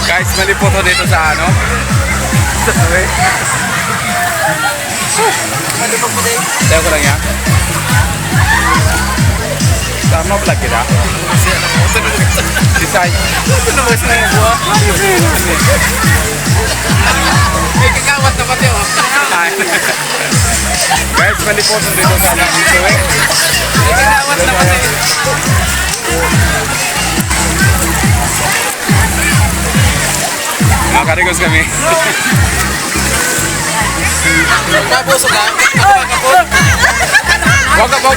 Guys, malipot ho dito sa ano? Sa suwi. Tayo ko lang yan. Tama pala kita. Sisay. Ito naman sa mga buha. May kakawat na pati oh. Guys, malipot ho dito sa ano? Suwi. May kakawat na pati. Makarigos kami. Mabuso ka? Wag ka.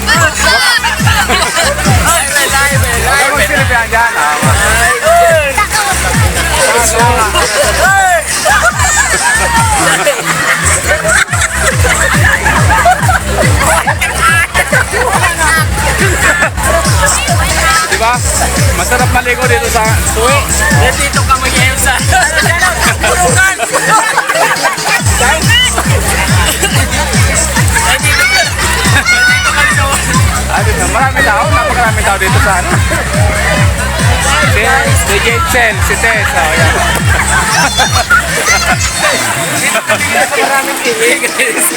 Ay, magsilipyan dyan. Diba? Masarap maligo dito sa suwi. Dito ka mag-iayos sa... Purukan! Marami tao, napakarami tao dito sa ano. Si Jetsel, si Tess, oh, yan. Napakaraming ihi, guys.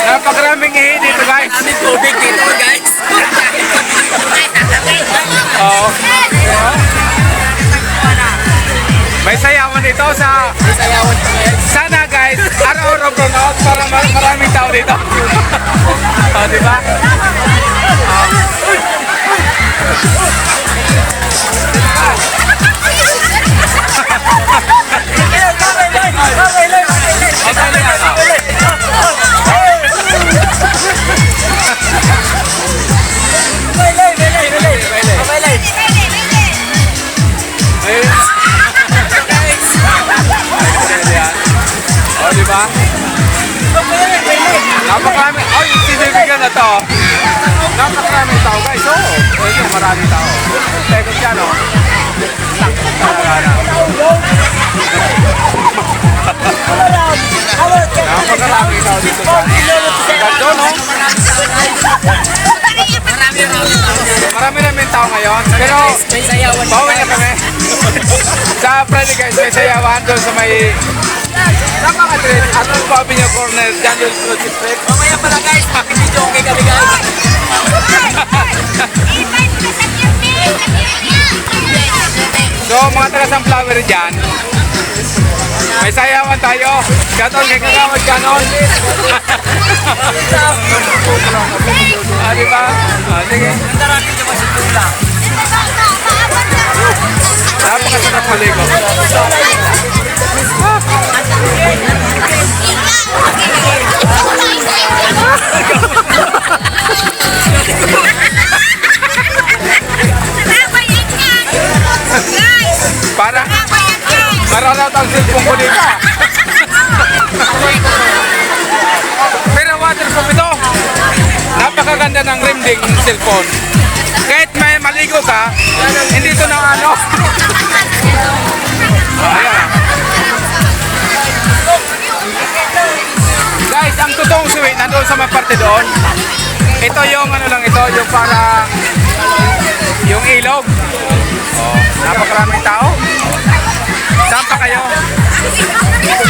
Napakaraming ihi dito, guys. Maraming tubig dito, guys. Oo. May sayawan dito sa... Sayawan ko, guys. Sana, guys, araw-araw pronote para maraming tao dito. O, diba? O, diba? Napakarami. Ay, sinibigan na to. Napakaraming tao, guys. Oo. Pwede, maraming tao. Tekot yan, o. Napakaraming tao dito sa Gando, no? Marami tao ngayon. Pero, May sayawan ko, bawi na kami. Sa Friday, guys, may sayawan doon sa may... Napaka-trend. Atong Bobby niya corner, dyan doon sa Street. mamaya pala, guys. Pakibidyo okay kami, guys. So, mga taga-sunflower dyan, may sayawan tayo. Gaton, kay Kagawad Ganon. Diba? Sige. Naramit naman si Tula. Napakasarap maligo. Para raw ang cellphone ko dito. Pero waterproof ito. Napakaganda ng rim ding cellphone. Kahit may maligo ka, hindi ito na ano. Ayan. Guys, ang totoong suwi nandoon sa mga parte doon. Ito yung ano lang ito, yung para yung ilog. Oh, napakaraming tao. Saan pa kayo?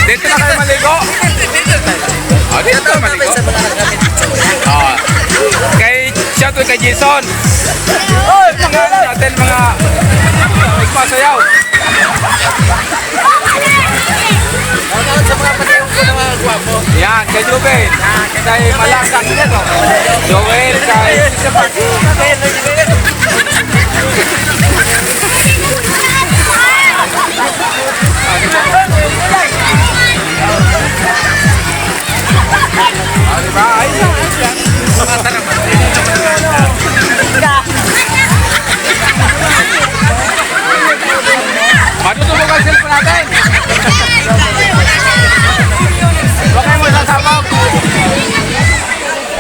Dito na kayo maligo? Oh, dito na maligo? Oh. Kay shoutout kay Jason. Oh, mga ano natin, mga magpasayaw. Sa mga panayong ko na mga gwapo. Yan, kay Ruben. Kay Malakang nito. Joel, kay diba? Ayos yan. Matutulog ang cellphone natin. Huwag kayo mo sasabog.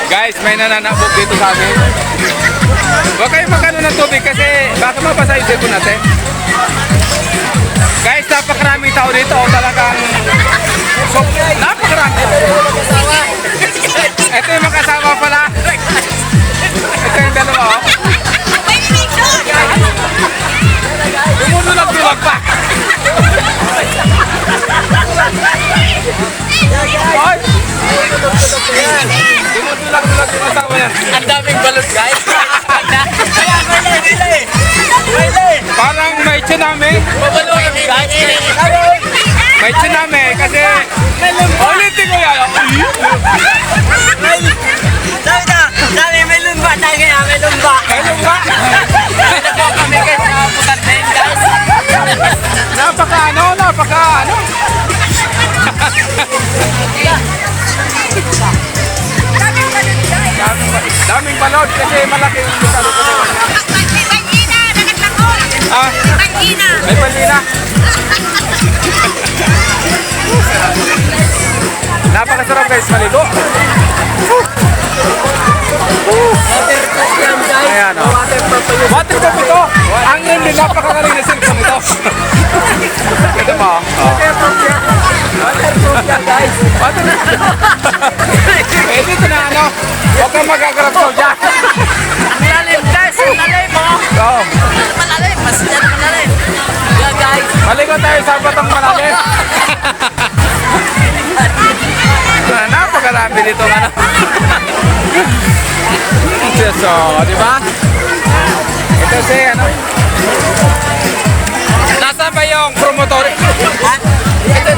Guys, may nananabog dito sa amin. Huwag kayo magkano ng tubig kasi baka mabasa yung cellphone natin. Guys, napakaraming tao dito. Talagang napakarami. Ito yung mga kasama pala. Ito yung dalawa. yan. Ang daming balot, guys. Kaya, Maylay. Parang may tsunami. Babalo kami, guys. May tsunami kasi... Ulitin ko yan. Sabi, may lumba tayo kaya, may lumba. Ayun ba? Ito po kami guys, nakaputan din, guys. Napaka ano? Daming balot kasi malaki yung lukalo ko. Ah, may palina. Napakasarap guys, maligo. Waterproof yan, guys. Ayan, oh. Waterproof ito. Ang hindi napakagaling na cellphone ito. Ito mo. Waterproof yan, guys. Eh, dito na ano. Huwag kang magagarap ko dyan. Ang lalim, guys. Ang lalim, oh. Oo. Malalim, mas yan malalim. Yeah, guys. Maligo tayo sa batang malalim. Napakarami dito ano. So, di ba? Ito si ano. Nasaan ba yung promotor? Ito.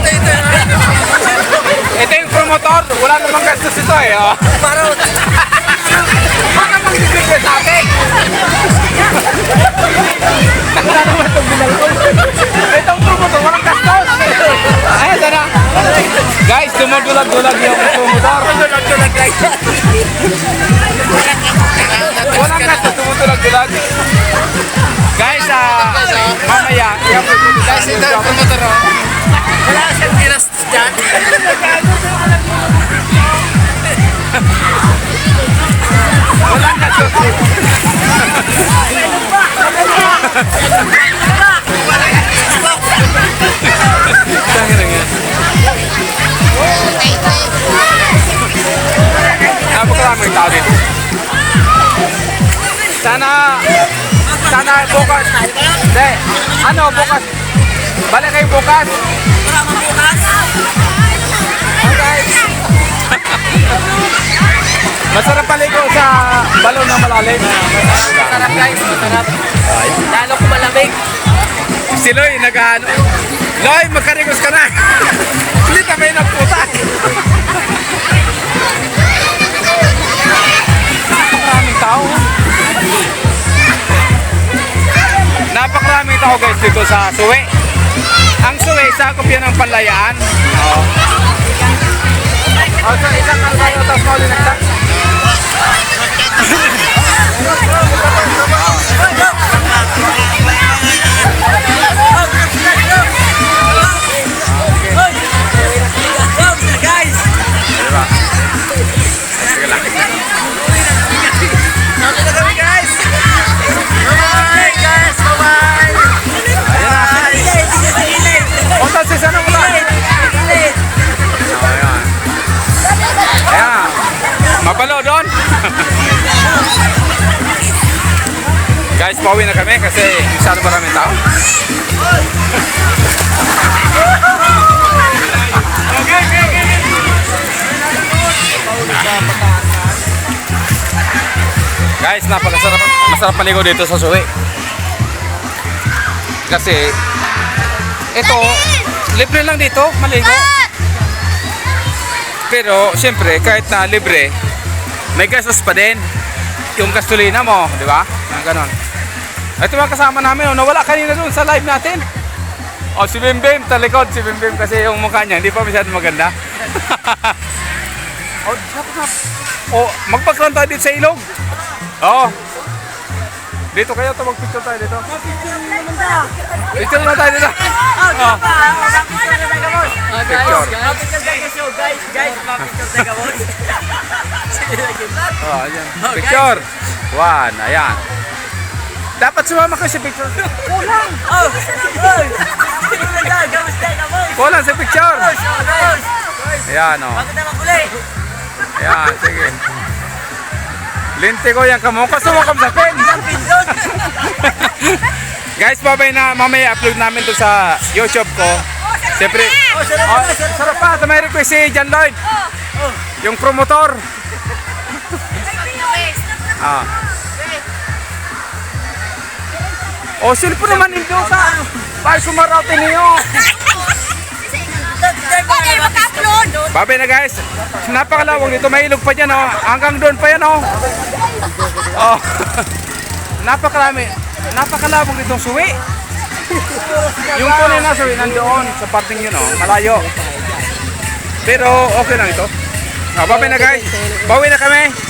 Ito yung promotor. Wala namang gastos ito eh. Oh. Parot. Baka magbibigay sa atin. Wala naman itong binalkol. Itong promotor, walang gastos. Ayan, sana. Guys, dumagulag-gulag yung promotor. Tulad, guys. Walang gastos, tumutulag-gulag. Guys, mamaya, Guys, ito yung promotor, oh. Wala siyang ginastos dyan. walang gastos. Napakaraming tao dito. Sana bukas. Hindi. Ano, bukas? Balik kayo bukas. Wala mang bukas. Okay. Masarap paligo sa balon na malalim. Masarap, guys. Masarap. Lalo ko malamig. Si Loy, nag-ano. Loy, magkarigos ka na. Hindi tayo ng puta. Napakaraming tao. Napakaraming tao guys dito sa Suwe. Ang Suwe, sakop yan ng Panlayaan. Oo. So, isang kalbayo, tapos mo ulit nagtak. Guys! Diba? Sige lang. Nakita na kami, guys! Bye-bye, guys! Bye-bye! Ayan na. Punta si sana mo lang. Ayan. Ayan. Mapalo doon. Guys, pauwi na kami kasi masyado maraming tao. Guys, masarap maligo dito sa Suwi. Kasi ito, libre lang dito maligo. Pero siyempre, kahit na libre, may gastos pa din. Yung gasolina mo, di ba? Yung ganon. Ito mga kasama namin, oh, nawala kanina doon sa live natin. Oh, si Bim Bim, talikod si Bim Bim kasi yung mukha niya hindi pa masyadong maganda. Oh, oh, magpagkaroon tayo dito sa ilog. Oo. Dito kayo, ito mag-picture tayo dito. Picture na tayo dito. Oh. Picture. Oh, ayan. Picture. One, ayan. Dapat sumama kayo sa picture. Kulang sa picture. Ayan, oh. Ayan, sige. Linti ko yan kamo. Kasumukam sa pen. Guys, mamaya upload namin to sa YouTube ko. Siyempre. Oh, sarap pa. May request si John Lloyd. Yung promotor. Ah. O, silpo naman ninyo sa para sumaraute niyo. Okay, maka-upload. Babay na guys. Napakalawang dito. May ilog pa dyan oh. Hanggang doon pa yan oh. Oh. Napakalami. Napakalawang ditong suwi. Yung tunay na suwi nandoon sa parting yun oh. Malayo. Pero okay lang ito. Oh, babay na guys. Bawi na kami.